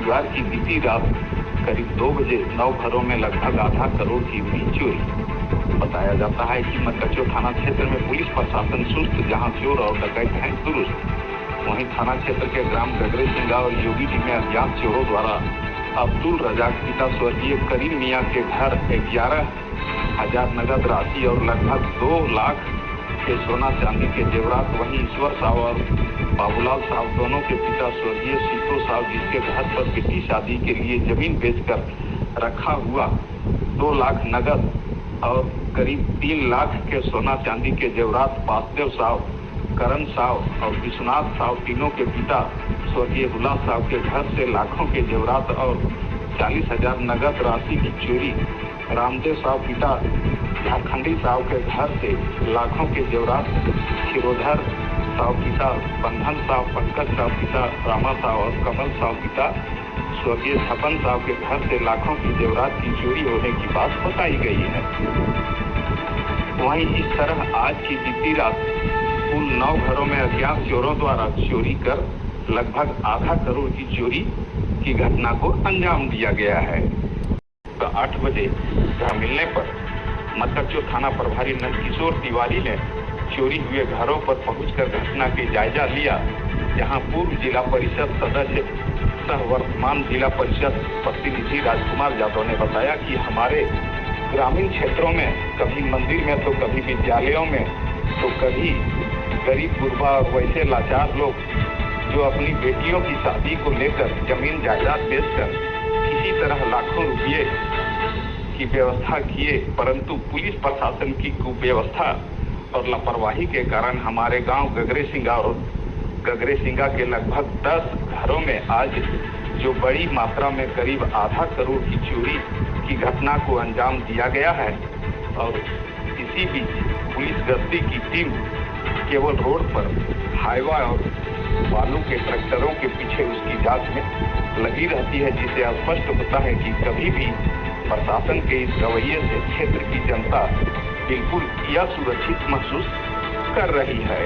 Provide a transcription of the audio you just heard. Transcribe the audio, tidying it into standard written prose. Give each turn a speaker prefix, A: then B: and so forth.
A: रविवार की बीती रात करीब 2 बजे 9 घरों में लगभग आधा करोड़ की हुई चोरी। बताया जाता है कि मरकच्चो थाना क्षेत्र में पुलिस प्रशासन सुस्त, जहां चोर और डकैत हैं दुरुस्त। वहीं थाना क्षेत्र के ग्राम गगरे सिंगा और योगी में अज्ञात चोरों द्वारा अब्दुल रजाक पिता स्वर्गीय करीम मियां के घर 11,000 नगद राशि और लगभग 2 लाख के सोना चांदी के जेवरात, वहीं ईश्वर साहब और बाबूलाल साहब दोनों के पिता स्वर्गीय सीतो साहब, जिसके घर पर बेटी शादी के लिए जमीन बेचकर रखा हुआ 2 लाख नगद और करीब 3 लाख के सोना चांदी के जेवरात, वासुदेव साहब, करण साहब और विश्वनाथ साहब तीनों के पिता स्वर्गीय हुला साहब के घर से लाखों के जेवरात और 40,000 नगद राशि की चोरी। रामदेव साहब पिता झारखंडी साहब के घर से लाखों के जेवरात, खिरोधर साहब पिता बंधन साहब, पंकज साहब पिता रामा साहब और कमल साहब पिता स्वर्गीय छपन साहब के घर से लाखों की जेवरात की चोरी होने की बात बताई गई है। वहीं इस तरह आज की बीती रात कुल 9 घरों में अज्ञात चोरों द्वारा चोरी कर लगभग आधा करोड़ की चोरी की घटना को अंजाम दिया गया है। 8 बजे घर मिलने पर मरकच्चो थाना प्रभारी नंदकिशोर तिवारी ने चोरी हुए घरों पर पहुंचकर घटना के जायजा लिया, जहां पूर्व जिला परिषद सदस्य सह वर्तमान जिला परिषद प्रतिनिधि राजकुमार यादव ने बताया कि हमारे ग्रामीण क्षेत्रों में कभी मंदिर में तो कभी विद्यालयों में तो कभी गरीब गुरबा और वैसे लाचार लोग जो अपनी बेटियों की शादी को लेकर जमीन जायदाद बेचकर किसी तरह लाखों रुपये की व्यवस्था किए, परंतु पुलिस प्रशासन की कुव्यवस्था और लापरवाही के कारण हमारे गांव गगरे सिंगा के लगभग 10 घरों में आज जो बड़ी मात्रा में करीब आधा करोड़ की चोरी की घटना को अंजाम दिया गया है। और इसी बीच पुलिस गश्ती की टीम केवल रोड पर हाईवा और बालू के ट्रैक्टरों के पीछे उसकी जांच में लगी रहती है, जिससे स्पष्ट होता है कि कभी भी प्रशासन के इस रवैये से क्षेत्र की जनता बिल्कुल असुरक्षित महसूस कर रही है।